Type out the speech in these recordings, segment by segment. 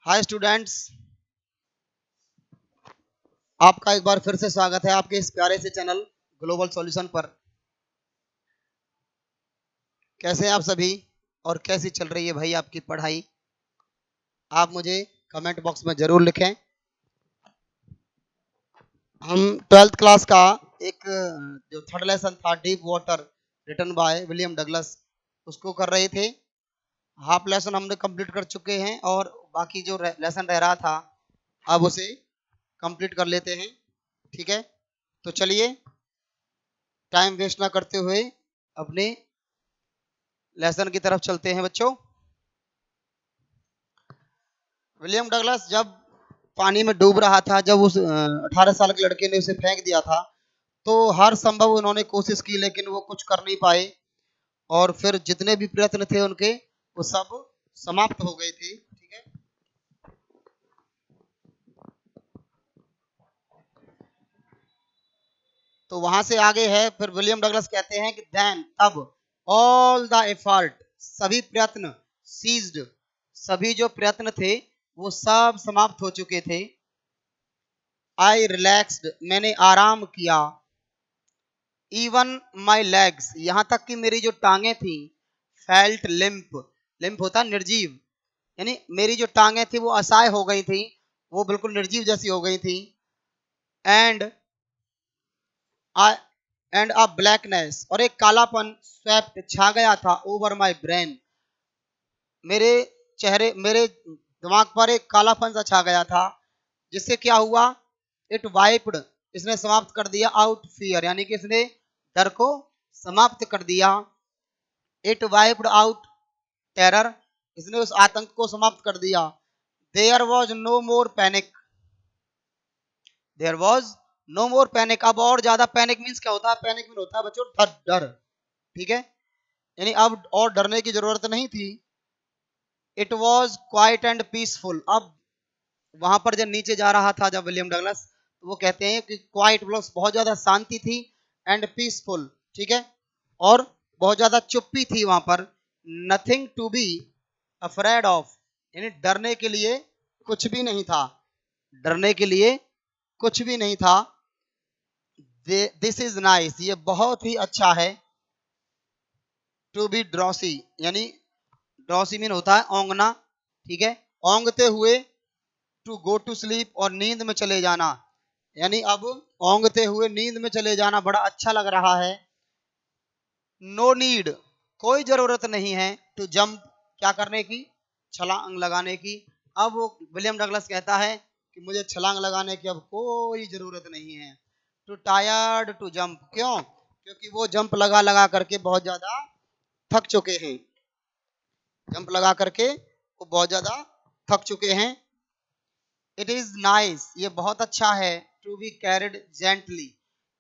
Hi students, आपका एक बार फिर से स्वागत है आपके इस प्यारे से चैनल ग्लोबल सॉल्यूशन पर। कैसे हैं आप सभी और कैसी चल रही है भाई आपकी पढ़ाई? आप मुझे कमेंट बॉक्स में जरूर लिखें। हम 12th क्लास का एक जो थर्ड लेसन था deep water written by William Douglas, उसको कर रहे थे। हाफ लेसन हमने कंप्लीट कर चुके हैं और बाकी जो लेसन रह रहा था अब उसे कंप्लीट कर लेते हैं। ठीक है, तो चलिए टाइम वेस्ट ना करते हुए अपने लेसन की तरफ चलते हैं बच्चों। विलियम डगलस जब पानी में डूब रहा था, जब उस 18 साल के लड़के ने उसे फेंक दिया था, तो हर संभव उन्होंने कोशिश की लेकिन वो कुछ कर नहीं पाए और फिर जितने भी प्रयत्न थे उनके वो सब समाप्त हो गए थे। ठीक है, तो वहां से आगे है, फिर विलियम डगलस कहते हैं कि देन तब ऑल द एफर्ट, सभी प्रयत्न, सीज्ड, सभी जो प्रयत्न थे वो सब समाप्त हो चुके थे। आई रिलैक्स्ड, मैंने आराम किया। इवन माई लेग्स, यहां तक कि मेरी जो टांगे थी, फेल्ट लिम्प, लिम्प होता निर्जीव, यानी मेरी जो टांगे थी वो असहाय हो गई थी, वो बिल्कुल निर्जीव जैसी हो गई थी। एंड एंड अ ब्लैकनेस, और एक कालापन स्वेप्ट छा गया था ओवर माई ब्रेन, मेरे चेहरे, मेरे दिमाग पर एक कालापन सा छा गया था, जिससे क्या हुआ, इट वाइप्ड, इसने समाप्त कर दिया, आउट फियर, यानी कि इसने डर को समाप्त कर दिया। इट वाइप्ड आउट टेरर, इसने उस आतंक को समाप्त कर दिया। There was no more panic, there was no more panic, अब और ज्यादा पैनिक मीन्स क्या होता है? पैनिक मीन होता है बच्चों डर, डर। ठीक है, यानी अब और डरने की जरूरत नहीं थी। It was quiet and peaceful, अब वहां पर जब नीचे जा रहा था जब विलियम डगलस, तो वो कहते हैं कि क्वाइट प्लस बहुत ज्यादा शांति थी, एंड पीसफुल, ठीक है, और बहुत ज्यादा चुप्पी थी वहां पर। Nothing to be afraid of, यानी डरने के लिए कुछ भी नहीं था, डरने के लिए कुछ भी नहीं था। दिस इज नाइस, ये बहुत ही अच्छा है। टू बी ड्रॉसी, यानी ड्रॉसी मीन होता है ओंगना, ठीक है, ओंगते हुए। टू गो टू स्लीप, और नींद में चले जाना, यानी अब ओंगते हुए नींद में चले जाना बड़ा अच्छा लग रहा है। नो नीड, कोई जरूरत नहीं है। टू जंप, क्या करने की? छलांग लगाने की। अब वो विलियम डगलस कहता है कि मुझे छलांग लगाने की अब कोई जरूरत नहीं है। टू टायर्ड टू जंप, क्यों? क्योंकि वो जंप लगा लगा करके बहुत ज्यादा थक चुके हैं, जंप लगा करके वो बहुत ज्यादा थक चुके हैं। इट इज नाइस, ये बहुत अच्छा है। To be carried gently,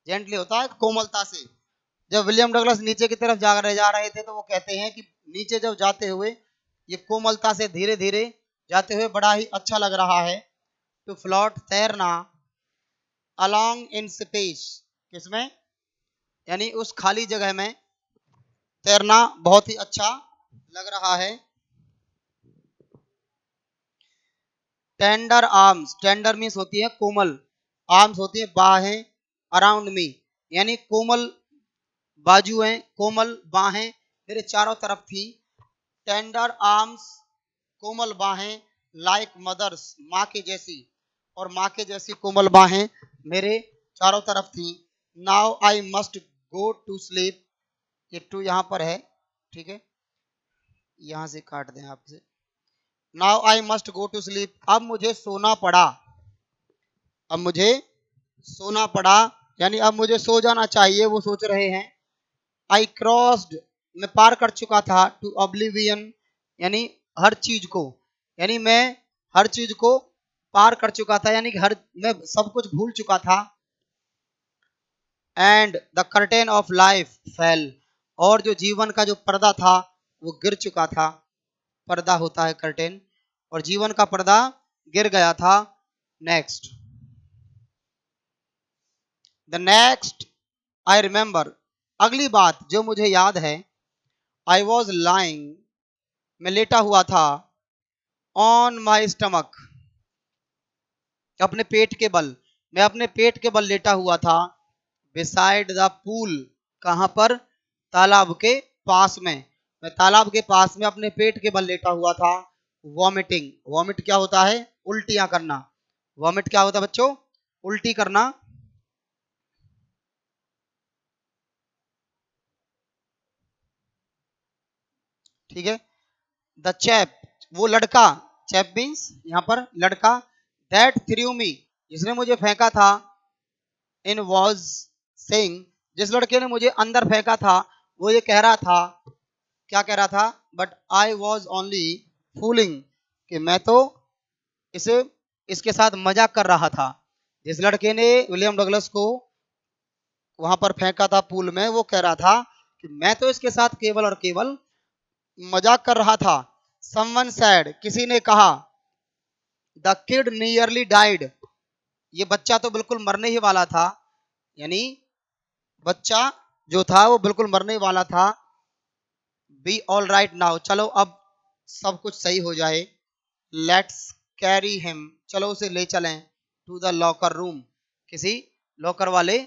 gently होता है कोमलता से। जब विलियम डगलस नीचे की तरफ जा रहे थे तो वो कहते हैं कि नीचे जब जाते हुए ये कोमलता से धीरे धीरे जाते हुए बड़ा ही अच्छा लग रहा है। टू फ्लोट, तैरना। अलोंग इन स्पेस, किसमें? यानी उस खाली जगह में तैरना बहुत ही अच्छा लग रहा है। टेंडर आर्म्स, टेंडर मीन्स होती है कोमल, आर्म्स होती है बाहें, अराउंड मी, यानी कोमल बाजुएं, कोमल बाहें मेरे चारों तरफ थी। टेंडर आर्म्स, कोमल बाहें, लाइक मदर्स, माँ के जैसी, और माँ के जैसी कोमल बाहें मेरे चारों तरफ थी। Now I must go to sleep, ये टू यहाँ पर है, ठीक है, यहाँ से काट दें आपसे। Now I must go to sleep, अब मुझे सोना पड़ा, अब मुझे सोना पड़ा, यानी अब मुझे सो जाना चाहिए, वो सोच रहे हैं। आई क्रॉस्ड, मैं पार कर चुका था, टू ऑब्लिवियन, यानी हर चीज को, यानी मैं हर चीज को पार कर चुका था, यानी कि हर, मैं सब कुछ भूल चुका था। And the curtain of life fail, और जो जीवन का जो पर्दा था वो गिर चुका था। पर्दा होता है कर्टेन, और जीवन का पर्दा गिर गया था। Next, the next I remember, अगली बात जो मुझे याद है। आई वॉज लाइंग, मैं लेटा हुआ था, ऑन माई स्टमक, अपने पेट के बल, मैं अपने पेट के बल लेटा हुआ था। बिसाइड द पूल, कहां पर, तालाब के पास में, मैं तालाब के पास में अपने पेट के बल लेटा हुआ था। वॉमिटिंग, वॉमिट क्या होता है, उल्टियां करना, वॉमिट क्या होता है बच्चों, उल्टी करना। ठीक है। द चैप, वो लड़का, चैप मीन्स यहां पर लड़का, दैट थ्रू मी, जिसने मुझे फेंका था, इन वॉज सेइंग, जिस लड़के ने मुझे अंदर फेंका था, वो ये कह रहा था, क्या कह रहा था, but I was only fooling, कि मैं तो इसे, इसके साथ मजाक कर रहा था। जिस लड़के ने विलियम डगलस को वहां पर फेंका था पूल में, वो कह रहा था कि मैं तो इसके साथ केवल और केवल मजाक कर रहा था। समवन सैड, किसी ने कहा, द किड नियरली डाइड, ये बच्चा तो बिल्कुल मरने ही वाला था, यानी बच्चा जो था वो बिल्कुल मरने वाला था। बी ऑल राइट नाउ, चलो अब सब कुछ सही हो जाए। लेट्स कैरी हिम, चलो उसे ले चलें, टू द लॉकर रूम, किसी लॉकर वाले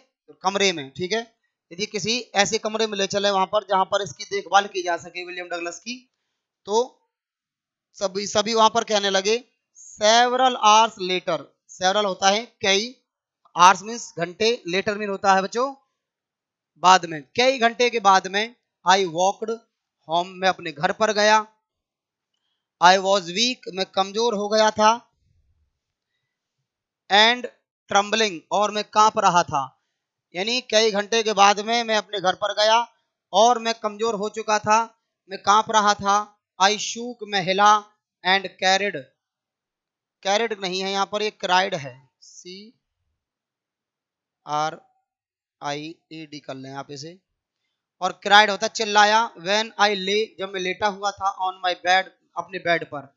कमरे में। ठीक है, यदि किसी ऐसे कमरे में ले चले वहां पर जहां पर इसकी देखभाल की जा सके विलियम डगलस की, तो सभी सभी वहां पर कहने लगे। सेवरल आवर्स लेटर, सेवरल होता है कई, आवर्स मीन्स घंटे, लेटर मीन होता है बच्चों बाद में, कई घंटे के बाद में। आई वॉकड होम, मैं अपने घर पर गया। आई वॉज वीक, मैं कमजोर हो गया था। एंड ट्रम्बलिंग, और मैं कांप रहा था, यानी कई घंटे के बाद में मैं अपने घर पर गया और मैं कमजोर हो चुका था, मैं कांप रहा था। आई शूक, मैं हिला। एंड कैरिड, कैरिड नहीं है यहाँ पर, ये क्राइड है, C R I A D कर लें आप इसे, और क्राइड होता है चिल्लाया। व्हेन आई ले, जब मैं लेटा हुआ था, ऑन माई बेड, अपने बेड पर।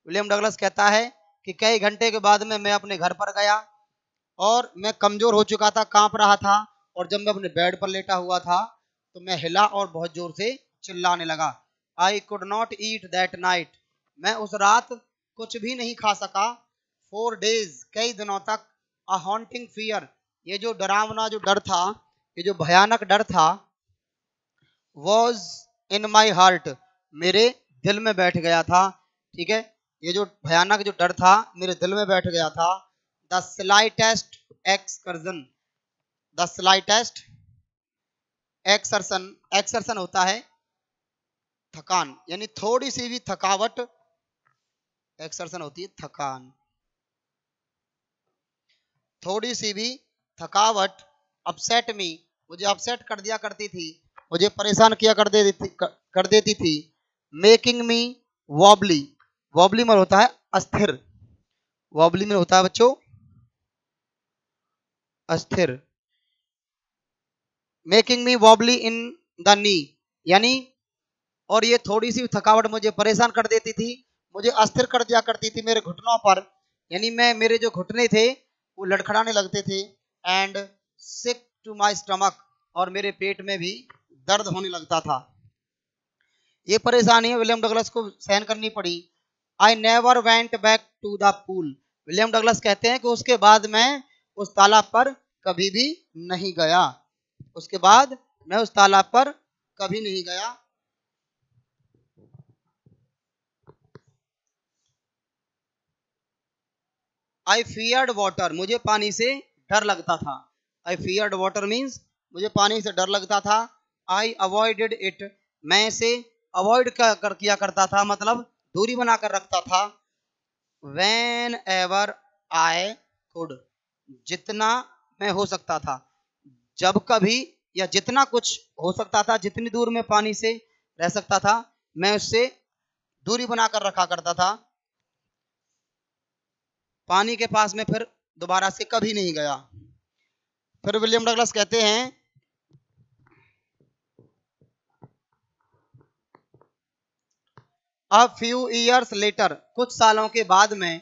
विलियम डगलस कहता है कि कई घंटे के बाद में मैं अपने घर पर गया और मैं कमजोर हो चुका था, कांप रहा था, और जब मैं अपने बेड पर लेटा हुआ था तो मैं हिला और बहुत जोर से चिल्लाने लगा। I could not eat that night, मैं उस रात कुछ भी नहीं खा सका। 4 days, कई दिनों तक। अ हॉन्टिंग फियर, ये जो डरावना जो डर था, ये जो भयानक डर था, वॉज इन माई हार्ट, मेरे दिल में बैठ गया था। ठीक है, ये जो भयानक जो डर था मेरे दिल में बैठ गया था। The slightest excursion, the slightest exertion, exertion होता है थकान, यानी थोड़ी सी भी थकावट, एक्सरसन होती है थकान, थोड़ी सी भी थकावट। अपसेट मी, मुझे अपसेट कर दिया करती थी, मुझे परेशान किया कर देती थी। मेकिंग मी वॉबली, वॉबली में होता है अस्थिर, वॉबली में होता है बच्चों अस्थिर। Making me wobbly in the knee, यानी, और ये थोड़ी सी थकावट मुझे परेशान कर देती थी, मुझे अस्थिर कर दिया करती थी मेरे घुटनों पर, यानी मैं, मेरे जो घुटने थे वो लड़खड़ाने लगते थे। And sick to my stomach, और मेरे पेट में भी दर्द होने लगता था। ये परेशानी विलियम डगलस को सहन करनी पड़ी। I never went back to the pool, William Douglas कहते हैं कि उसके बाद मैं उस तालाब पर कभी भी नहीं गया, उसके बाद मैं उस तालाब पर कभी नहीं गया। आई फियर्ड वाटर, मुझे पानी से डर लगता था। आई फियर्ड वाटर मीन्स मुझे पानी से डर लगता था। आई अवॉइडेड इट, मैं इसे अवॉइड किया करता था, मतलब दूरी बनाकर रखता था। वेन एवर आई कुड, जितना मैं हो सकता था, जब कभी, या जितना कुछ हो सकता था, जितनी दूर मैं पानी से रह सकता था, मैं उससे दूरी बनाकर रखा करता था। पानी के पास में फिर दोबारा से कभी नहीं गया। फिर विलियम डगलस कहते हैं, अ फ्यू ईयर्स लेटर, कुछ सालों के बाद में,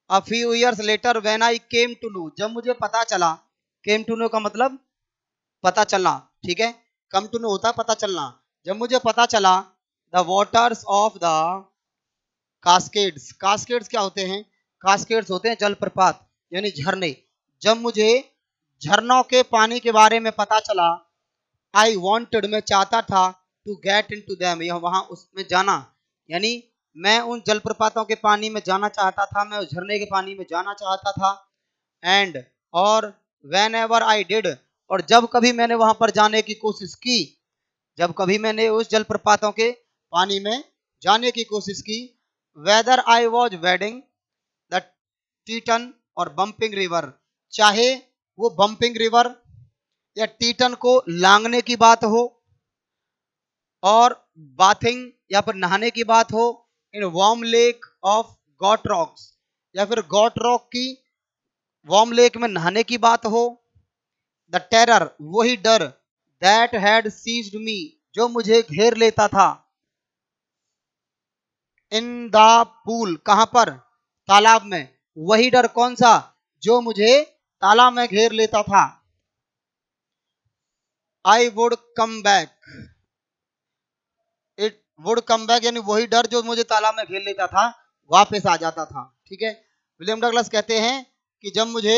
a few years later when I came to know, जब मुझे पता चला, केम टू नो का मतलब पता चलना, ठीक है, कम टू नो होता है पता चलना। जब मुझे पता चला, द वाटर्स ऑफ द कास्केड्स, कास्केड्स क्या होते हैं? कास्केड्स होते हैं जलप्रपात यानी झरने। जब मुझे झरनों के पानी के बारे में पता चला, आई वॉन्टेड मैं चाहता था, to get into them यह वहां उसमें जाना, यानी मैं उन जलप्रपातों के पानी में जाना चाहता था, मैं उस झरने के पानी में जाना चाहता था। एंड और वेन एवर आई डिड, और जब कभी मैंने वहां पर जाने की कोशिश की, जब कभी मैंने उस जलप्रपातों के पानी में जाने की कोशिश की, whether I was wading the Teton और बम्पिंग रिवर, चाहे वो बम्पिंग रिवर या टीटन को लांगने की बात हो, और बाथिंग या फिर नहाने की बात हो in warm lake of got rocks, या फिर गॉट रॉक की वार्म लेक में नहाने की बात हो, द टेरर वही डर, दैट हैड सीज्ड मी जो मुझे घेर लेता था, इन द पूल कहां पर? तालाब में। वही डर कौन सा? जो मुझे तालाब में घेर लेता था। I would come back, it would come back यानी वही डर जो मुझे तालाब में घेर लेता था वापस आ जाता था। ठीक है, विलियम डगलस कहते हैं कि जब मुझे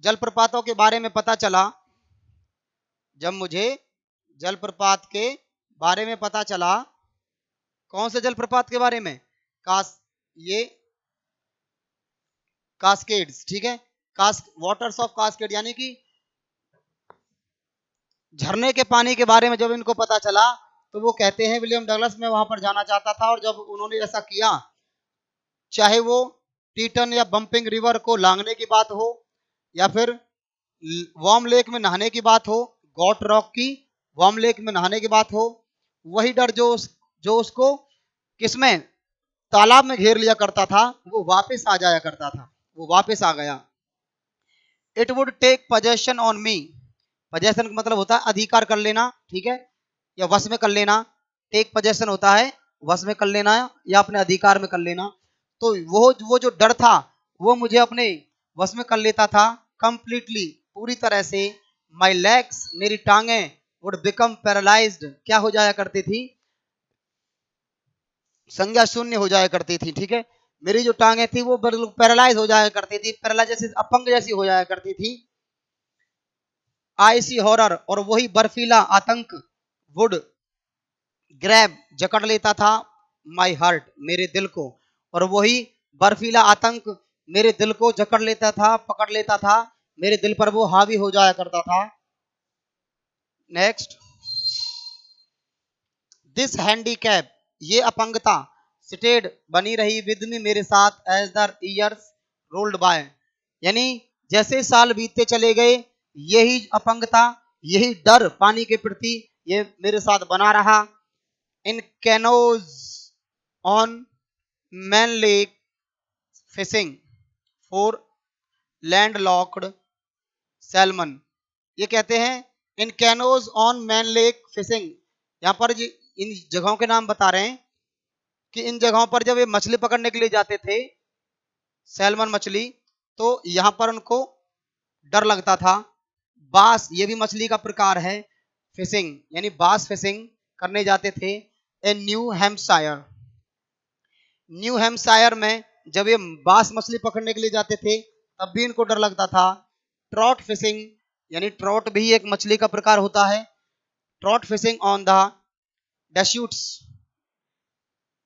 जलप्रपातों के बारे में पता चला, जब मुझे जलप्रपात के बारे में पता चला, कौन से जलप्रपात के बारे में? ये कास्केड्स, ठीक है, वाटर्स ऑफ कास्केड यानी कि झरने के पानी के बारे में जब इनको पता चला, तो वो कहते हैं विलियम डगलस मैं वहां पर जाना चाहता था, और जब उन्होंने ऐसा किया, चाहे वो टीटन या बम्पिंग रिवर को लांगने की बात हो, या फिर वार्म लेक में नहाने की बात हो, गॉट रॉक की वार्म लेक में नहाने की बात हो, वही डर जो उसको किसमें? तालाब में घेर लिया करता था, वो वापस आ जाया करता था, वो वापस आ गया। It would take possession on me, possession का मतलब होता है अधिकार कर लेना, ठीक है, या वश में कर लेना। टेक पोजेशन होता है वश में कर लेना या अपने अधिकार में कर लेना। तो वो जो डर था वो मुझे अपने वश में कर लेता था कंप्लीटली, पूरी तरह से। माई लेग्स मेरी टांगें वुड बिकम पैरालाइज्ड क्या हो जाया करती थी? संज्ञा शून्य हो जाया करती थी। ठीक है, मेरी जो टांगें थी वो पैरालाइज हो जाया करती थी, पैरालाइज जैसे अपंग जैसी हो जाया करती थी। आईसी हॉरर और वही बर्फीला आतंक वुड ग्रैब जकड़ लेता था माई हार्ट मेरे दिल को, और वही बर्फीला आतंक मेरे दिल को जकड़ लेता था, पकड़ लेता था, मेरे दिल पर वो हावी हो जाया करता था। नेक्स्ट, दिस हैंडीकैप ये अपंगता स्टेड बनी रही विद मी मेरे साथ as the years rolled by, यानी जैसे साल बीतते चले गए यही अपंगता, यही डर पानी के प्रति ये मेरे साथ बना रहा। In canoes on Man Lake fishing for landlocked salmon, ये कहते हैं in canoes on Man Lake fishing, यहाँ पर इन जगहों के नाम बता रहे हैं कि इन जगहों पर जब ये मछली पकड़ने के लिए जाते थे, सैल्मन मछली, तो यहां पर उनको डर लगता था। बास ये भी मछली का प्रकार है, फिशिंग यानी बास फिशिंग करने जाते थे। A new Hampshire, New Hampshire में जब ये बास मछली पकड़ने के लिए जाते थे तब भी इनको डर लगता था। ट्रॉट फिशिंग यानी ट्रॉट भी एक मछली का प्रकार होता है। Trout fishing on the Deschutes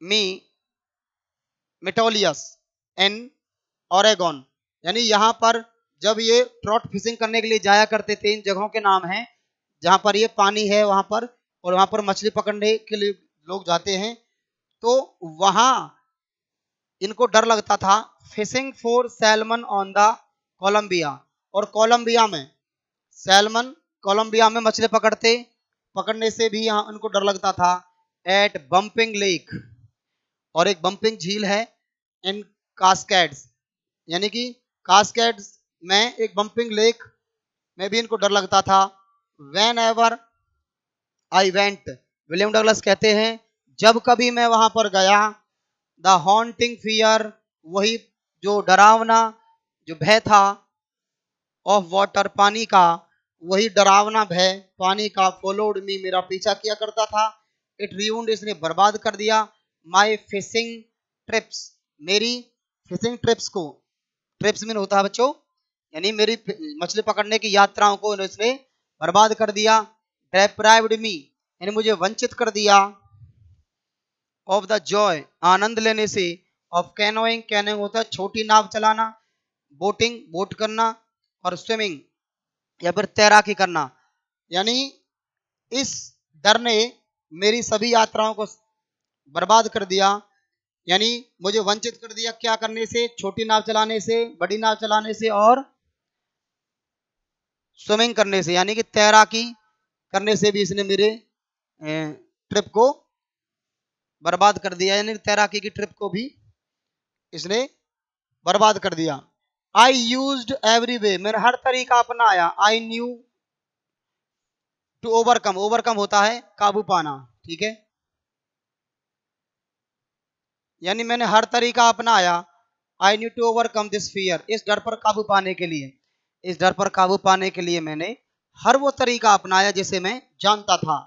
मी मेटोलियस इन ओरेगन, यानी यहाँ पर जब ये ट्रॉट फिशिंग करने के लिए जाया करते थे, इन जगहों के नाम हैं जहां पर ये पानी है वहां पर, और वहां पर मछली पकड़ने के लिए लोग जाते हैं, तो वहां इनको डर लगता था। Fishing for salmon on the Columbia, और कोलंबिया में सैल्मन, कोलंबिया में मछली पकड़ने से भी यहाँ उनको डर लगता था। एट बम्पिंग लेक, और एक बम्पिंग झील है इन कास्केड्स, यानी कि कास्केड्स में एक बम्पिंग लेक में भी इनको डर लगता था। When ever I went, William Douglas कहते हैं जब कभी मैं वहां पर गया, द हॉन्टिंग फियर वही जो डरावना जो भय था, ऑफ वाटर पानी का, वही डरावना भय पानी का, फॉलोड मी मेरा पीछा किया करता था। इट रियून्ड इसने बर्बाद कर दिया, माई फिशिंग ट्रिप्स, मेरी फिशिंग ट्रिप्स को, ट्रिप्स में होता है बच्चों यानी मेरी मछली पकड़ने की यात्राओं को इसने बर्बाद कर दिया। डेप्राइव्ड मी यानी मुझे वंचित कर दिया। ऑफ द जॉय आनंद लेने से। ऑफ कैनोइंग, कैनोइंग होता है छोटी नाव चलाना। बोटिंग बोट करना। और स्विमिंग या फिर तैराकी करना। यानी इस डर ने मेरी सभी यात्राओं को बर्बाद कर दिया, यानी मुझे वंचित कर दिया क्या करने से, छोटी नाव चलाने से, बड़ी नाव चलाने से और स्विमिंग करने से, यानी कि तैराकी करने से भी इसने मेरे ट्रिप को बर्बाद कर दिया, यानी तैराकी की ट्रिप को भी इसने बर्बाद कर दिया। आई यूज्ड एवरी वे, मैंने हर तरीका अपनाया। I knew to overcome, overcome होता है काबू पाना, ठीक है, यानी मैंने हर तरीका अपनाया। I knew to overcome this fear, इस डर पर काबू पाने के लिए, इस डर पर काबू पाने के लिए मैंने हर वो तरीका अपनाया जिसे मैं जानता था।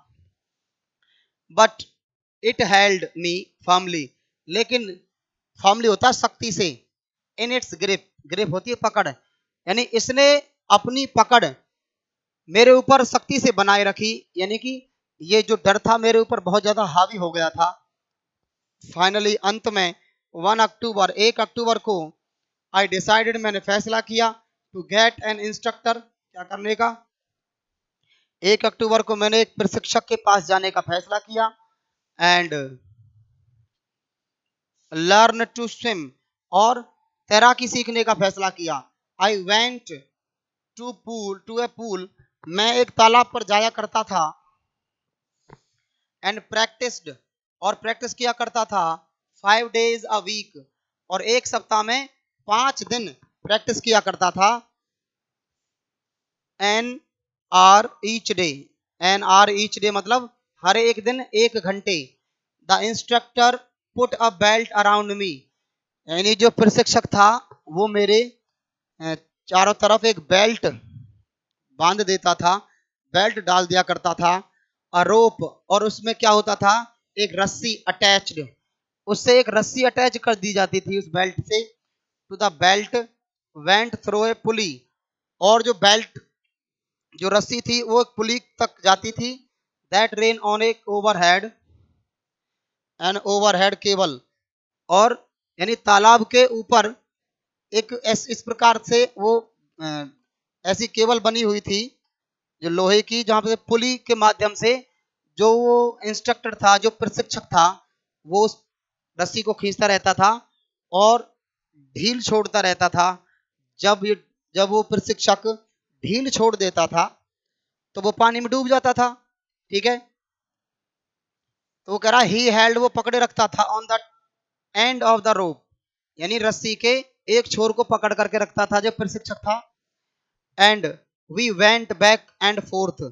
But it held me firmly, लेकिन फर्मली होता है सख्ती से। इन इट्स ग्रिप, ग्रिप होती है पकड़, यानी इसने अपनी पकड़ मेरे ऊपर सख्ती से बनाए रखी, यानी कि ये जो डर था मेरे ऊपर बहुत ज्यादा हावी हो गया था। फाइनली अंत में 1 अक्टूबर, 1 अक्टूबर को आई डिसाइडेड, मैंने फैसला किया टू गेट एन इंस्ट्रक्टर, क्या करने का, 1 अक्टूबर को मैंने एक प्रशिक्षक के पास जाने का फैसला किया। एंड लर्न टू स्विम, और तैराकी सीखने का फैसला किया। I went to a pool, मैं एक तालाब पर जाया करता था। एंड प्रैक्टिस्ड, और प्रैक्टिस किया करता था। 5 days अ वीक, और एक सप्ताह में 5 दिन प्रैक्टिस किया करता था। An hour each day, an hour each day मतलब हर एक दिन 1 घंटे। The instructor put a belt around me, यानी जो प्रशिक्षक था वो मेरे चारों तरफ एक बेल्ट बांध देता था, बेल्ट डाल दिया करता था। अ रोप, और उसमें क्या होता था, एक रस्सी अटैच्ड, उससे एक रस्सी अटैच कर दी जाती थी उस बेल्ट से। To the belt went through a pulley, और जो बेल्ट, जो रस्सी थी वो एक पुली तक जाती थी। दैट रेन ऑन एक ओवरहेड, एन ओवरहेड केबल, और यानी तालाब के ऊपर एक इस प्रकार से वो ऐसी केबल बनी हुई थी जो लोहे की, जहां पे पुली के माध्यम से जो वो इंस्ट्रक्टर था, जो प्रशिक्षक था, वो उस रस्सी को खींचता रहता था और ढील छोड़ता रहता था। जब ये जब वो प्रशिक्षक ढील छोड़ देता था तो वो पानी में डूब जाता था, ठीक है। तो वो कह रहा ही हेल्ड, वो पकड़े रखता था on the end of the rope, यानी रस्सी के एक छोर को पकड़ करके रखता था जो प्रशिक्षक था। And we went back and forth,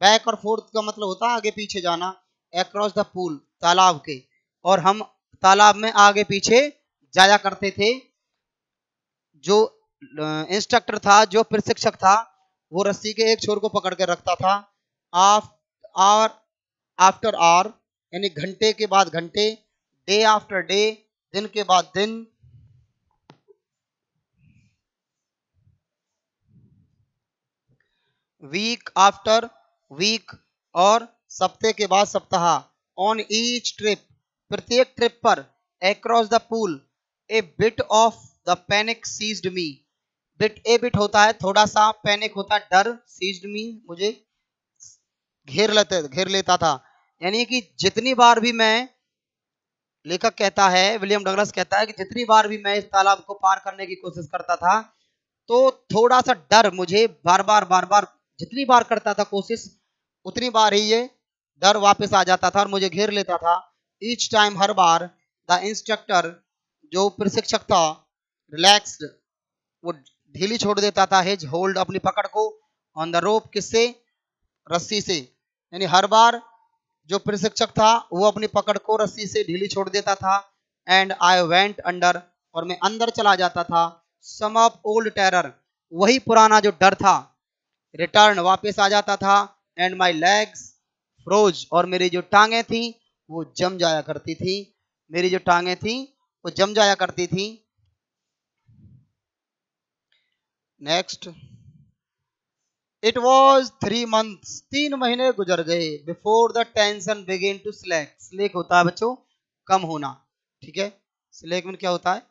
back और फोर्थ का मतलब होता है आगे पीछे जाना। अक्रॉस द पूल, तालाब के, और हम तालाब में आगे पीछे जाया करते थे। जो इंस्ट्रक्टर था, जो प्रशिक्षक था, वो रस्सी के एक छोर को पकड़ के रखता था। आवर आफ्टर आवर, यानी घंटे के बाद घंटे, डे आफ्टर डे, दिन के बाद दिन, वीक आफ्टर वीक, और सप्ताह के बाद सप्ताह। ऑन ईच ट्रिप, प्रत्येक ट्रिप पर, across the pool, a bit of the panic seized me, bit, a bit होता है थोड़ा सा, पैनिक होता है डर, सीज्ड मी मुझे घेर लेता था। यानी कि जितनी बार भी मैं, लेखक कहता है, विलियम डगलस कहता है कि जितनी बार भी मैं इस तालाब को पार करने की कोशिश करता था तो थोड़ा सा डर मुझे बार बार जितनी बार करता था कोशिश, उतनी बार ही ये डर वापस आ जाता था और मुझे घेर लेता था। Each time, her bar, the instructor, जो प्रशिक्षक था, रिलैक्स्ड, वो ढीली छोड़ देता था, हिज होल्ड, अपनी पकड़ को, ऑन द रोप, किससे, रस्सी से, यानी हर बार जो प्रशिक्षक था वो अपनी पकड़ को रस्सी से ढीली छोड़ देता था। एंड आई वेंट अंडर, और मैं अंदर चला जाता था। सम ऑफ ओल्ड टेरर, वही पुराना जो डर था, रिटर्न, वापस आ जाता था। एंड माई लेग्स फ्रोज, और मेरी जो टांगे थी वो जम जाया करती थी। मेरी जो टांगे थी वो जम जाया करती थी। नेक्स्ट, इट वॉज 3 months, 3 महीने गुजर गए, before the tension begin to slack. Slack होता है बच्चों कम होना, ठीक है। स्लैक में क्या होता है?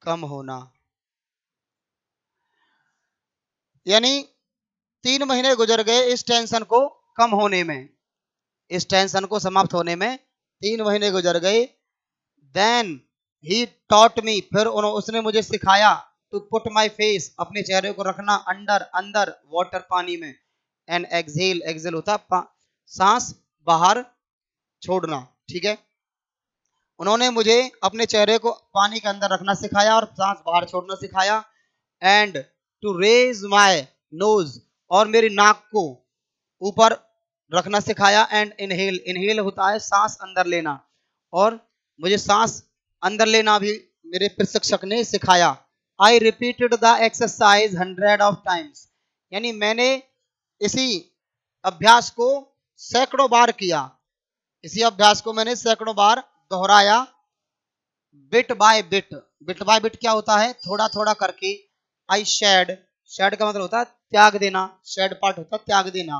कम होना। यानी 3 महीने गुजर गए इस टेंशन को कम होने में, इस टेंशन को समाप्त होने में 3 महीने गुजर गए। देन ही टॉट मी, फिर उसने मुझे सिखाया, टू पुट माई फेस, अपने चेहरे को रखना अंडर, अंदर, वाटर, पानी में, एंड एक्सहेल, एक्सहेल होता सांस बाहर छोड़ना, ठीक है। उन्होंने मुझे अपने चेहरे को पानी के अंदर रखना सिखाया और सांस बाहर छोड़ना सिखाया। And to raise my nose, और मेरी नाक को ऊपर रखना सिखाया। एंड इनहेल, इनहेल होता है सांस अंदर लेना, और मुझे सांस अंदर लेना भी मेरे प्रशिक्षक ने सिखाया। I repeated the exercise 100 times, यानी मैंने इसी अभ्यास को सैकड़ों बार किया, इसी अभ्यास को मैंने सैकड़ों बार दोहराया। Bit by bit, bit by bit क्या होता है? थोड़ा थोड़ा करके। आई शेड, शेड का मतलब होता है त्याग देना, शेड पार्ट होता है त्याग देना।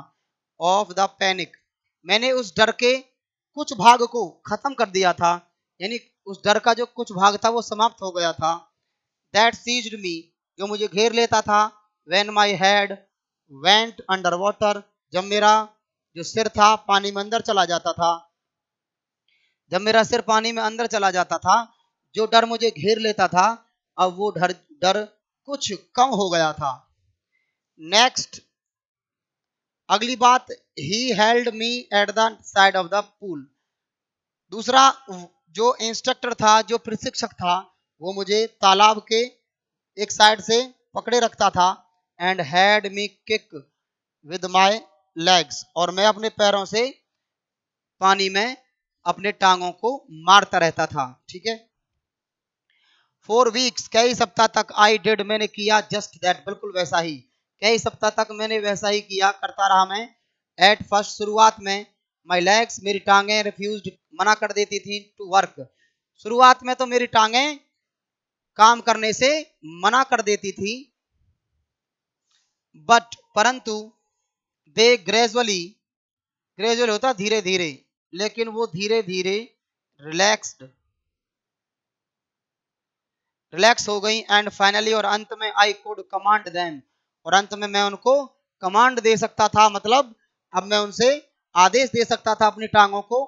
ऑफ द पैनिक, मैंने उस डर के कुछ भाग को खत्म कर दिया था, यानी उस डर का जो कुछ भाग था वो समाप्त हो गया था। दैट सीज्ड मी, जो मुझे घेर लेता था। When my head went under water, जब मेरा जो सिर था पानी में अंदर चला जाता था, जब मेरा सिर पानी में अंदर चला जाता था, जो डर मुझे घेर लेता था, अब वो डर डर कुछ कम हो गया था। नेक्स्ट, अगली बात, he held me at the side of the pool. दूसरा, जो इंस्ट्रक्टर था, जो प्रशिक्षक था, वो मुझे तालाब के एक साइड से पकड़े रखता था। And had me kick with my legs, और मैं अपने पैरों से पानी में अपने टांगों को मारता रहता था, ठीक है। 4 weeks, कई सप्ताह तक, आई डिड, मैंने किया, जस्ट दैट, बिल्कुल वैसा ही, कई सप्ताह तक मैंने वैसा ही किया, करता रहा मैं। एट फर्स्ट, शुरुआत में, माई लेग्स, मेरी टांगे, रिफ्यूज्ड, मना कर देती थी, टू वर्क, शुरुआत में तो मेरी टांगे काम करने से मना कर देती थी। बट, परंतु, दे ग्रेजुअली, ग्रेजुअल होता धीरे धीरे, लेकिन वो धीरे धीरे रिलैक्स्ड, रिलैक्स हो गई। एंड फाइनली, और अंत में, आई कुड कमांड देम, और अंत में मैं उनको कमांड दे सकता था, मतलब अब मैं उनसे आदेश दे सकता था अपनी टांगों को।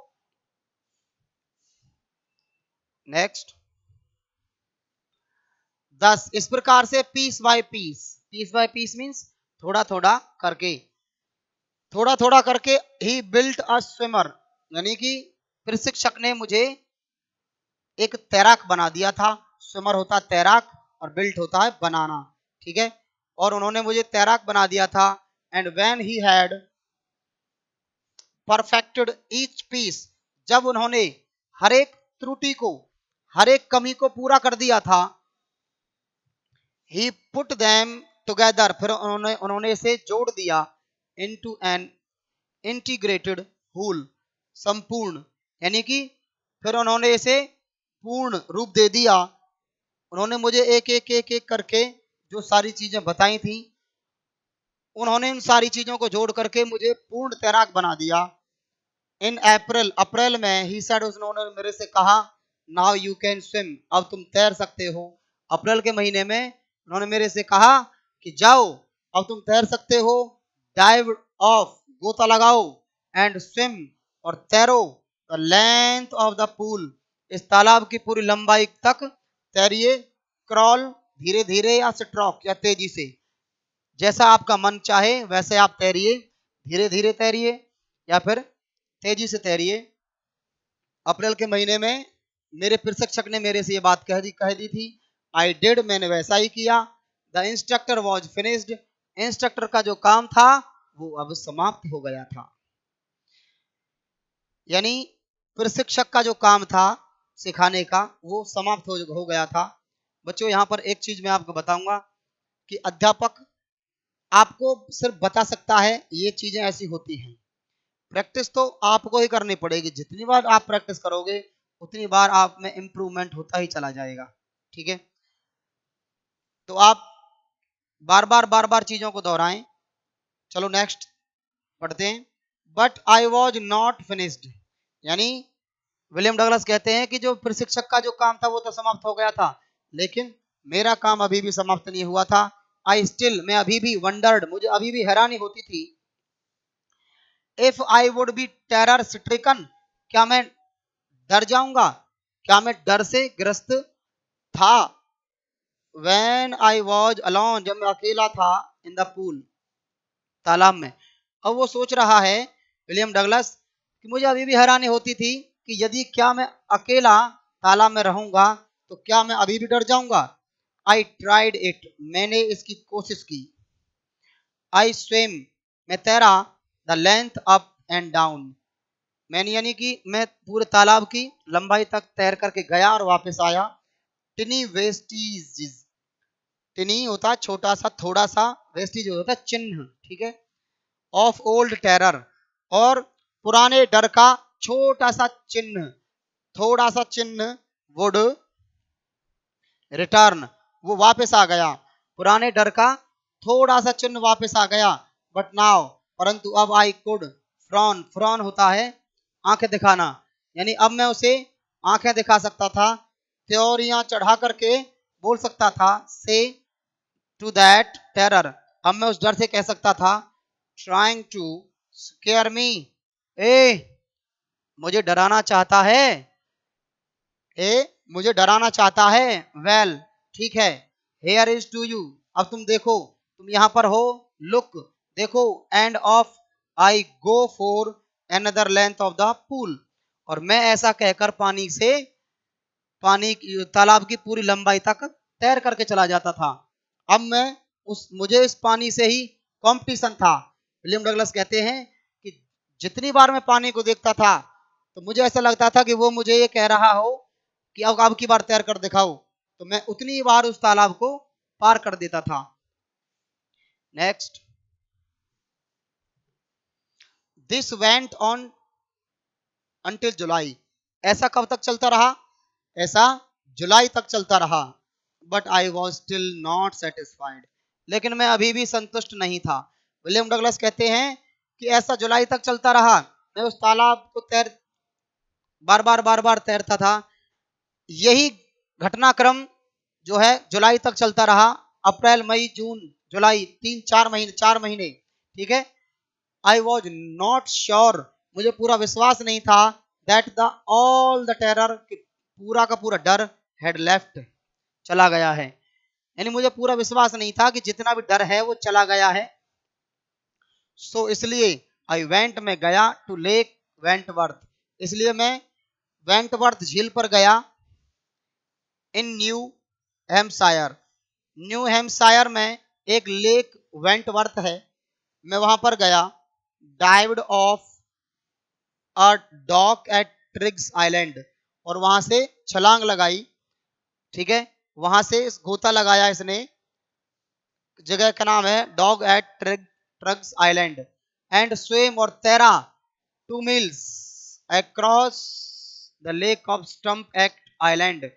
नेक्स्ट, 10, इस प्रकार से piece by piece, piece by piece means थोड़ा थोड़ा करके, थोड़ा थोड़ा करके, ही बिल्ट अ स्विमर, यानी कि प्रशिक्षक ने मुझे एक तैराक बना दिया था। स्विमर होता है तैराक, और बिल्ट होता है बनाना, ठीक है। और उन्होंने मुझे तैराक बना दिया था। And when he had perfected each piece, जब उन्होंने हर एक त्रुटि को, हर एक कमी को पूरा कर दिया था। ही पुट देम टुगेदर, फिर उन्होंने उन्होंने इसे जोड़ दिया। इनटू एन इंटीग्रेटेड होल, संपूर्ण, यानी कि फिर उन्होंने इसे पूर्ण रूप दे दिया। उन्होंने मुझे एक एक एक एक करके जो सारी चीजें बताई थी, उन्होंने इन सारी चीजों को जोड़ करके मुझे पूर्ण तैराक बना दिया। इन अप्रैल, अप्रैल में, ही सेड, उन्होंने मेरे से कहा, नाउ यू कैन स्विम, अब तुम तैर सकते हो। अप्रैल के महीने में उन्होंने मेरे से कहा कि जाओ, अब तुम तैर सकते हो। डाइव ऑफ, गोता लगाओ। एंड स्विम, और तैरो, the length of the pool, इस तालाब की पूरी लंबाई तक तैरिए। क्रॉल, धीरे धीरे, या स्ट्रोक, या तेजी से, जैसा आपका मन चाहे वैसे आप तैरिए, धीरे धीरे तैरिए या फिर तेजी से तैरिए। अप्रैल के महीने में मेरे प्रशिक्षक ने मेरे से ये बात कह दी थी। आई डिड, मैंने वैसा ही किया। The instructor was finished, instructor का जो काम था वो अब समाप्त हो गया था, यानी प्रशिक्षक का जो काम था सिखाने का वो समाप्त हो गया था। बच्चों, यहाँ पर एक चीज मैं आपको बताऊंगा कि अध्यापक आपको सिर्फ बता सकता है ये चीजें ऐसी होती हैं, प्रैक्टिस तो आपको ही करनी पड़ेगी। जितनी बार आप प्रैक्टिस करोगे उतनी बार आप में इम्प्रूवमेंट होता ही चला जाएगा। ठीक है, तो आप बार बार चीजों को दोहराएं। चलो नेक्स्ट पढ़ते हैं। But I was not finished, यानी विलियम डगलस कहते हैं कि जो प्रशिक्षक का जो काम था वो तो समाप्त हो गया था, लेकिन मेरा काम अभी भी समाप्त नहीं हुआ था। आई स्टिल, मैं अभी भी वंडर्ड, मुझे अभी भी हैरानी होती थी। If I would be terror stricken, क्या मैं डर जाऊंगा, क्या मैं डर से ग्रस्त था। व्हेन आई वॉज अलोन, जब मैं अकेला था, इन द पूल, तालाब में। अब वो सोच रहा है विलियम डगलस कि मुझे अभी भी हैरानी होती थी कि यदि क्या मैं अकेला तालाब में रहूंगा तो क्या मैं अभी भी डर जाऊंगा। आई ट्राइड इट, मैंने इसकी कोशिश की। आई स्विम, मैं तैरा, the length up and down, मैंने यानी कि मैं पूरे तालाब की लंबाई तक तैर करके गया और वापस आया। टिनी वेस्टीज, टिनी होता है छोटा सा, थोड़ा सा, वेस्टीज होता है चिन्ह, ठीक है, ऑफ ओल्ड टेरर, और पुराने डर का छोटा सा चिन्ह, थोड़ा सा चिन्ह, वुड रिटर्न, वो वापस आ गया। पुराने डर का थोड़ा सा चिन्ह वापस आ गया। बट नाउ, परंतु अब आई कुड फ्रॉन, फ्रॉन होता है आंखें दिखाना, यानी अब मैं उसे आंखें दिखा सकता था, त्योरियां चढ़ा करके बोल सकता था, से टू दैट टेरर, अब मैं उस डर से कह सकता था, ट्राइंग टू स्केयर मी, ए मुझे डराना चाहता है, ए मुझे डराना चाहता है, वेल ठीक है, हेयर इज टू यू, अब तुम देखो, तुम यहां पर हो, लुक देखो, end of I go for another length of the pool, और मैं ऐसा कहकर पानी से, पानी तालाब की पूरी लंबाई तक तैर करके चला जाता था। अब मैं मुझे इस पानी से ही कंपटीशन था। विलियम डगलस कहते हैं कि जितनी बार मैं पानी को देखता था तो मुझे ऐसा लगता था कि वो मुझे ये कह रहा हो कि अब की बार तैर कर दिखाओ, तो मैं उतनी बार उस तालाब को पार कर देता था। Next, this went on until July, ऐसा कब तक चलता रहा, ऐसा जुलाई तक चलता रहा। But I was still not satisfied, लेकिन मैं अभी भी संतुष्ट नहीं था। विलियम डगलस कहते हैं कि ऐसा जुलाई तक चलता रहा, मैं उस तालाब को बार बार तैरता था। यही घटनाक्रम जो है जुलाई तक चलता रहा, अप्रैल मई जून जुलाई, 3 4 महीने, 4 महीने, ठीक है। आई वॉज नॉट श्योर, मुझे पूरा विश्वास नहीं था, that the all the terror, पूरा का पूरा डर, हैड लेफ्ट, चला गया है, यानी मुझे पूरा विश्वास नहीं था कि जितना भी डर है वो चला गया है। सो इसलिए आई वेंट, मैं गया, टू लेक वेंटवर्थ, इसलिए मैं वेंटवर्थ झील पर गया, in New Hampshire, New Hampshire में एक लेक वेंटवर्थ है, मैं वहां पर गया। Dived off a dock at Triggs island, और वहां से छलांग लगाई, ठीक है, वहां से गोता लगाया इसने, जगह का नाम है dog at Trugs Island, and swim, और तैरा, 2 miles across the lake of Stump Act Island,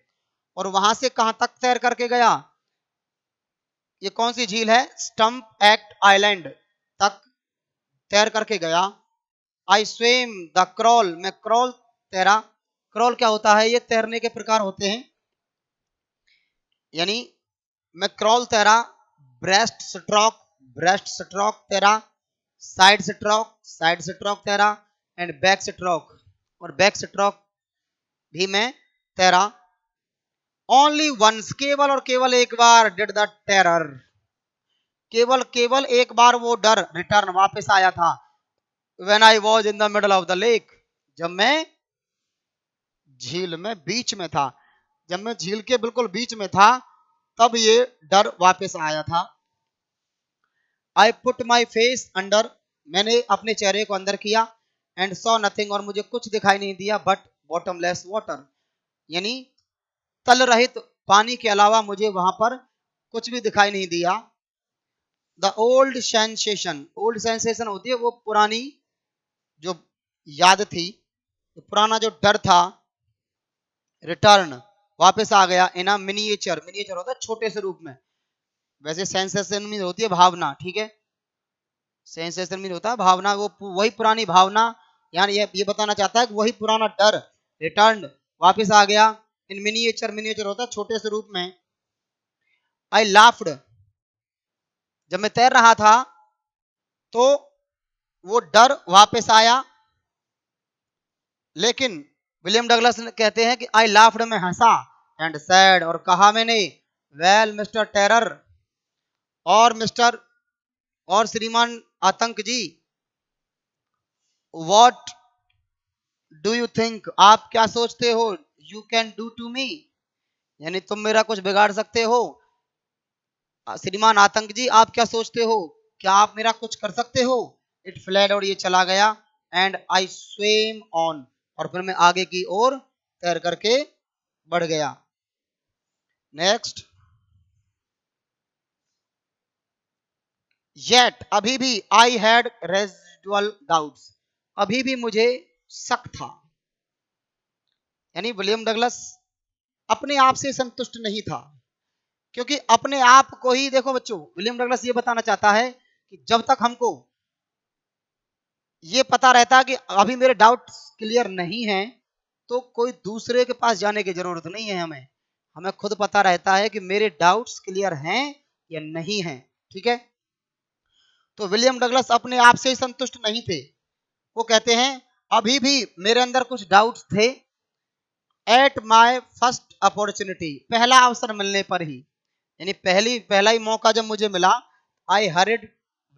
और वहां से कहां तक तैर करके गया, ये कौन सी झील है, स्टम्प एक्ट आइलैंड तक तैर करके गया। आई स्विम द क्रॉल, मैं क्रॉल तैरा, क्रॉल क्या होता है, ये तैरने के प्रकार होते हैं, यानी मैं क्रॉल तैरा, ब्रेस्ट स्ट्रोक, ब्रेस्ट स्ट्रोक तैरा, साइड स्ट्रोक तैरा, एंड बैक स्ट्रोक, और बैक स्ट्रोक भी मैं तैरा। ओनली वंस, केवल और केवल एक बार, डिड द टेरर, केवल केवल एक बार वो डर रिटर्न, वापस आया था। When I was in the middle of the lake, जब मैं झील में बीच में था, जब मैं झील के बिल्कुल बीच में था तब ये डर वापस आया था। I put my face under, मैंने अपने चेहरे को अंदर किया, एंड सॉ नथिंग, और मुझे कुछ दिखाई नहीं दिया, बट बॉटमलेस वाटर, यानी तल रहित पानी के अलावा मुझे वहां पर कुछ भी दिखाई नहीं दिया। The old sensation, old sensation होती है वो पुरानी जो याद थी, पुराना जो डर था, रिटर्न वापस आ गया इन अ मिनिएचर, मिनिएचर होता है छोटे से रूप में, वैसे सेंसेशन मीन होती है भावना, ठीक है, सेंसेशन मीन होता है भावना, वो वही पुरानी भावना, यानी ये बताना चाहता है कि वही पुराना डर रिटर्न वापस आ गया इन मिनिएचर, मिनिएचर होता है छोटे से रूप में। आई लाफ्ड, जब मैं तैर रहा था तो वो डर वापस आया, लेकिन विलियम डगलस कहते हैं कि आई लाफ्ड, में हंसा, एंड सैड, और कहा मैंने, वेल मिस्टर टेरर, और मिस्टर, और श्रीमान आतंक जी, व्हाट डू यू थिंक, आप क्या सोचते हो, you can do to me, यानी तुम मेरा कुछ बिगाड़ सकते हो, श्रीमान आतंक जी आप क्या सोचते हो, क्या आप मेरा कुछ कर सकते हो। इट फ्लैड, और ये चला गया, एंड आई स्वेम ऑन, और फिर मैं आगे की ओर तैर करके बढ़ गया। नेक्स्ट, येट, अभी भी, आई हैड रेजिडुअल डाउट्स, अभी भी मुझे शक था, यानी विलियम डगलस अपने आप से संतुष्ट नहीं था, क्योंकि अपने आप को ही देखो बच्चों, विलियम डगलस ये बताना चाहता है कि जब तक हमको ये पता रहता है कि अभी मेरे डाउट्स क्लियर नहीं हैं, तो कोई दूसरे के पास जाने की जरूरत नहीं है, हमें हमें खुद पता रहता है कि मेरे डाउट्स क्लियर हैं या नहीं हैं, ठीक है। तो विलियम डगलस अपने आप से ही संतुष्ट नहीं थे, वो कहते हैं अभी भी मेरे अंदर कुछ डाउट्स थे, एट माय फर्स्ट अपॉर्चुनिटी, पहला अवसर मिलने पर ही, यानी पहला ही मौका जब मुझे मिला, आई हरिड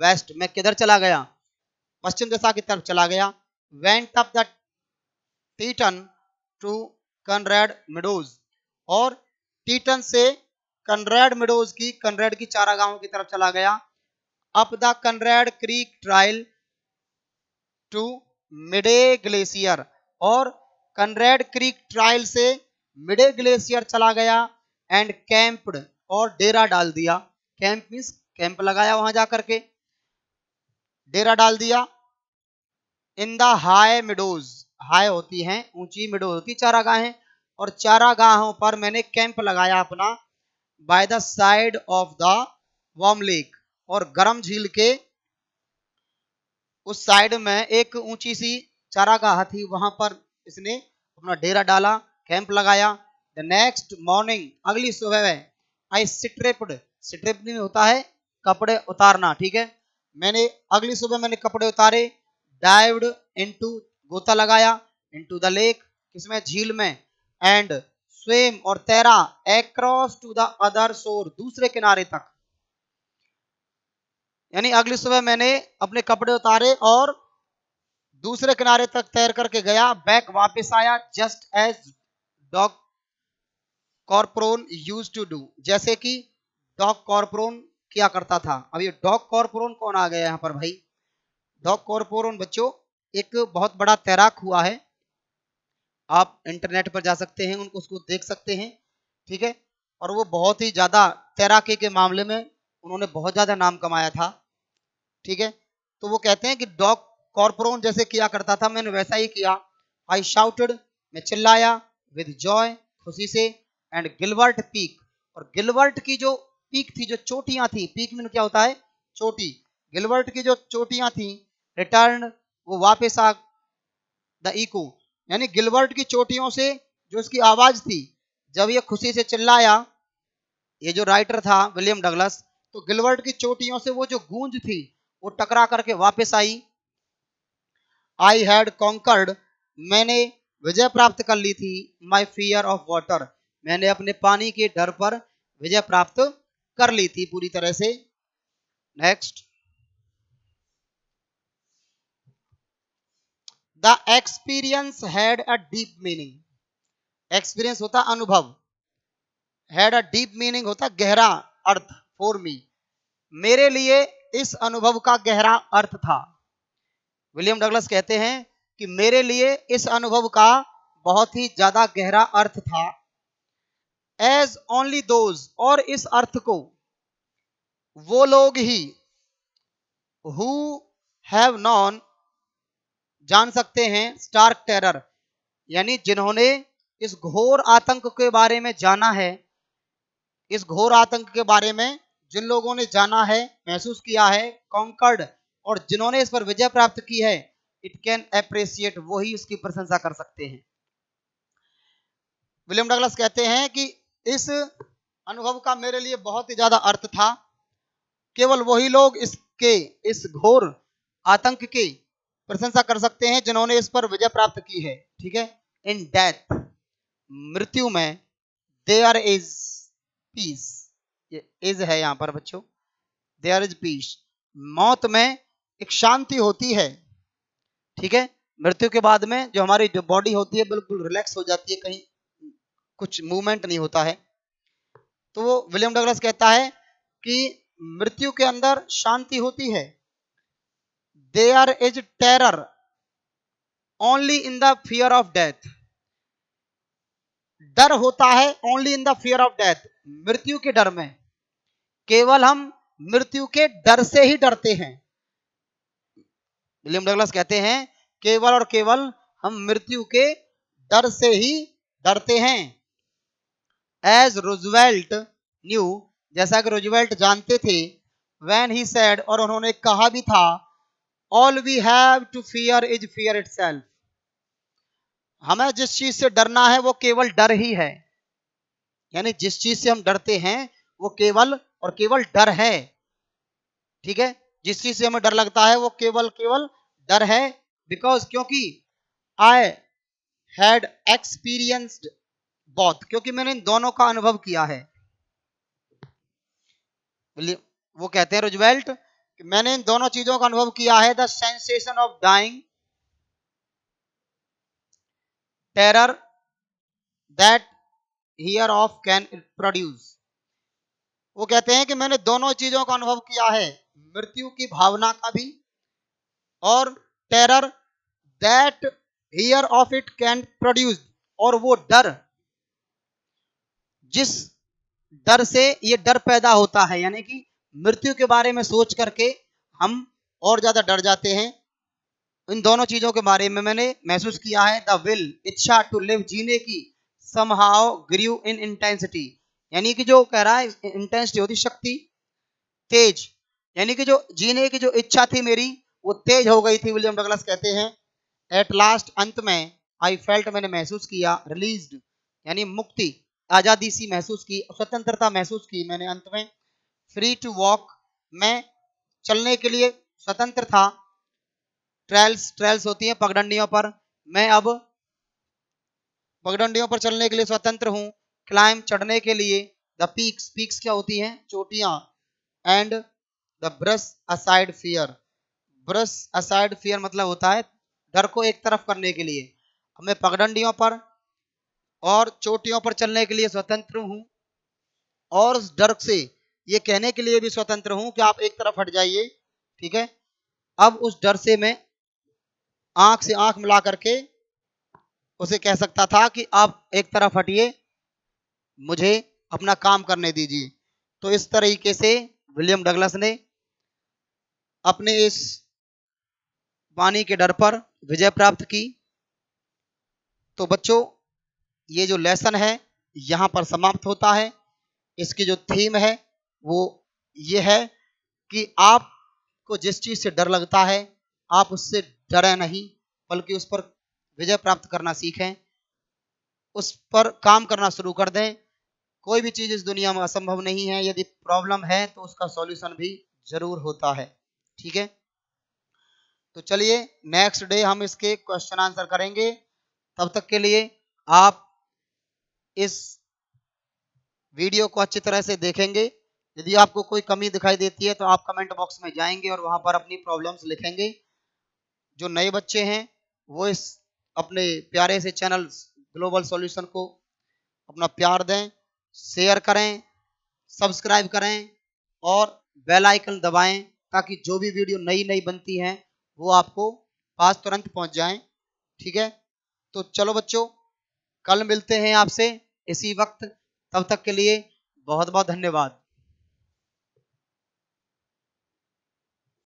वेस्ट, मैं किधर चला गया, पश्चिम दिशा की तरफ चला गया, went up the Teton to Conrad meadows, और टीटन से कनरेड मिडोज की, कनरेड की चारागाहों की तरफ चला गया, up the Conrad creek trail to Middle glacier, और कनरेड क्रीक ट्रायल से मिडे ग्लेशियर चला गया, एंड कैंप्ड, और डेरा डाल दिया, कैंप मींस कैंप लगाया वहां जाकर के, डेरा डाल दिया, in the high meadows, high होती हैं ऊंची, मिडोज होती चारागाहें, और चारागाहों पर मैंने कैंप लगाया अपना, by the side of the warm lake, और गर्म झील के उस साइड में एक ऊंची सी चारागाह थी, वहां पर इसने अपना डेरा डाला, कैंप लगाया। द नेक्स्ट मॉर्निंग, अगली सुबह में, आई स्ट्रिप्ड, स्ट्रिप्ड होता है कपड़े उतारना, ठीक है, मैंने अगली सुबह मैंने कपड़े उतारे, डाइव्ड इनटू, गोता लगाया, इनटू द लेक, किसमें, झील में, एंड स्विम, और तैरा, अक्रॉस टू द अदर शोर, दूसरे किनारे तक, यानी अगली सुबह मैंने अपने कपड़े उतारे और दूसरे किनारे तक तैर करके गया, बैक वापस आया, just as dog Corporon use to do, जैसे कि डॉग कॉर्पोरोन किया करता था। अब ये डॉग कॉर्पोरोन कौन आ गया यहाँ पर भाई, डॉग कॉर्पोरोन बच्चों एक बहुत बड़ा तैराक हुआ है, आप इंटरनेट पर जा सकते हैं, उनको उसको देख सकते हैं, ठीक है, और वो बहुत ही ज्यादा तैराकी के मामले में उन्होंने बहुत ज्यादा नाम कमाया था, ठीक है। तो वो कहते हैं कि डॉग कॉर्पोरोन जैसे किया करता था, मैंने वैसा ही किया, आई शाउटेड, मैं चिल्लाया, विद जॉय, खुशी से, एंड गिलवर्ट पीक, और गिलवर्ट की जो पीक थी, जो चोटियां थी, पीक में क्या होता है, चोटी, गिलवर्ट की जो चोटियां थी, रिटर्न, वो वापस आ, द इको, यानी गिलवर्ट की चोटियों से जो उसकी आवाज थी, जब ये खुशी से चिल्लाया, ये जो राइटर था विलियम डगलस, तो गिलवर्ट की चोटियों से वो जो गूंज थी वो टकरा करके वापस आई, आई हैड कॉन्कर्ड, मैंने विजय प्राप्त कर ली थी, माई फियर ऑफ वाटर, मैंने अपने पानी के डर पर विजय प्राप्त कर ली थी पूरी तरह से। Next, the experience had a deep meaning, experience होता अनुभव, हैड अ डीप मीनिंग होता गहरा अर्थ, फॉर मी, मेरे लिए इस अनुभव का गहरा अर्थ था। विलियम डगलस कहते हैं कि मेरे लिए इस अनुभव का बहुत ही ज्यादा गहरा अर्थ था, एज ओनली दोज, और इस अर्थ को वो लोग ही, हु हैव नॉन, जान सकते हैं, स्टार्क टेरर, यानी जिन्होंने इस घोर आतंक के बारे में जाना है, इस घोर आतंक के बारे में जिन लोगों ने जाना है, महसूस किया है, कॉन्कर्ड, और जिन्होंने इस पर विजय प्राप्त की है, इट कैन अप्रिशिएट, वो ही उसकी प्रशंसा कर सकते हैं। विलियम डगलस कहते हैं कि इस अनुभव का मेरे लिए बहुत ही ज्यादा अर्थ था। केवल वही लोग इस घोर आतंक की प्रशंसा कर सकते हैं जिन्होंने इस पर विजय प्राप्त की है। ठीक है। इन डेथ, मृत्यु में, देयर इज पीस, ये इज है यहां पर बच्चों, देयर इज पीस, मौत में एक शांति होती है। ठीक है। मृत्यु के बाद में जो हमारी जो बॉडी होती है बिल्कुल रिलैक्स हो जाती है, कहीं कुछ मूवमेंट नहीं होता है। तो वो विलियम डगलस कहता है कि मृत्यु के अंदर शांति होती है। There is terror only in the fear of death, डर होता है only in the fear of death, मृत्यु के डर में। केवल हम मृत्यु के डर से ही डरते हैं। विलियम डगलस कहते हैं केवल और केवल हम मृत्यु के डर से ही डरते हैं। एज रूजवेल्ट न्यू, जैसा कि रूजवेल्ट जानते थे, व्हेन ही सेड, और उन्होंने कहा भी था, all we have to fear is fear itself, हमें जिस चीज से डरना है वो केवल डर ही है। यानी जिस चीज से हम डरते हैं वो केवल और केवल डर है। ठीक है। जिस चीज से हमें डर लगता है वो केवल केवल डर है। बिकॉज, क्योंकि आई हैड एक्सपीरियंस्ड बोथ, क्योंकि मैंने इन दोनों का अनुभव किया है। वो कहते हैं रूजवेल्ट कि मैंने इन दोनों चीजों का अनुभव किया है। The sensation of dying, terror that hear of can produce. वो कहते हैं कि मैंने दोनों चीजों का अनुभव किया है, मृत्यु की भावना का भी, और terror that hear of it can produce, और वो डर जिस डर से ये डर पैदा होता है, यानी कि मृत्यु के बारे में सोच करके हम और ज्यादा डर जाते हैं। इन दोनों चीजों के बारे में मैंने महसूस किया है। द विल, इच्छा टू लिव, जीने की, समहाउ ग्रीव इन इंटेंसिटी, यानी कि जो कह रहा है इंटेंसिटी होती शक्ति, तेज, यानी कि जो जीने की जो इच्छा थी मेरी वो तेज हो गई थी। विलियम डगलस कहते हैं एट लास्ट, अंत में, आई फेल्ट, मैंने महसूस किया, रिलीज्ड, यानी मुक्ति, आजादी सी महसूस की, स्वतंत्रता महसूस की मैंने अंत में। फ्री टू वॉक, मैं चलने के लिए स्वतंत्र था। ट्रेल्स, ट्रेल्स होती हैं पगडंडियों पर, मैं अब पगडंडियों पर चलने के लिए स्वतंत्र हूं। क्लाइम, चढ़ने के लिए। द पीक्स, पीक्स क्या होती हैं, चोटियां। And the brush aside fear, brush aside fear मतलब होता है डर को एक तरफ करने के लिए। मैं पगडंडियों पर और चोटियों पर चलने के लिए स्वतंत्र हूं, और उस डर से ये कहने के लिए भी स्वतंत्र हूं कि आप एक तरफ हट जाइए। ठीक है। अब उस डर से मैं आंख से आंख मिला करके उसे कह सकता था कि आप एक तरफ हटिए, मुझे अपना काम करने दीजिए। तो इस तरीके से विलियम डगलस ने अपने इस वाणी के डर पर विजय प्राप्त की। तो बच्चों, ये जो लेसन है यहां पर समाप्त होता है। इसकी जो थीम है वो ये है कि आपको जिस चीज से डर लगता है आप उससे डरे नहीं, बल्कि उस पर विजय प्राप्त करना सीखें, उस पर काम करना शुरू कर दें। कोई भी चीज इस दुनिया में असंभव नहीं है। यदि प्रॉब्लम है तो उसका सॉल्यूशन भी जरूर होता है। ठीक है। तो चलिए नेक्स्ट डे हम इसके क्वेश्चन आंसर करेंगे। तब तक के लिए आप इस वीडियो को अच्छी तरह से देखेंगे। यदि आपको कोई कमी दिखाई देती है तो आप कमेंट बॉक्स में जाएंगे और वहां पर अपनी प्रॉब्लम्स लिखेंगे। जो नए बच्चे हैं वो इस अपने प्यारे से चैनल ग्लोबल सॉल्यूशन को अपना प्यार दें, शेयर करें, सब्सक्राइब करें और बेल आइकन दबाएं, ताकि जो भी वीडियो नई नई बनती हैं वो आपको पास तुरंत पहुंच जाएं। ठीक है। तो चलो बच्चों, कल मिलते हैं आपसे इसी वक्त। तब तक के लिए बहुत बहुत धन्यवाद।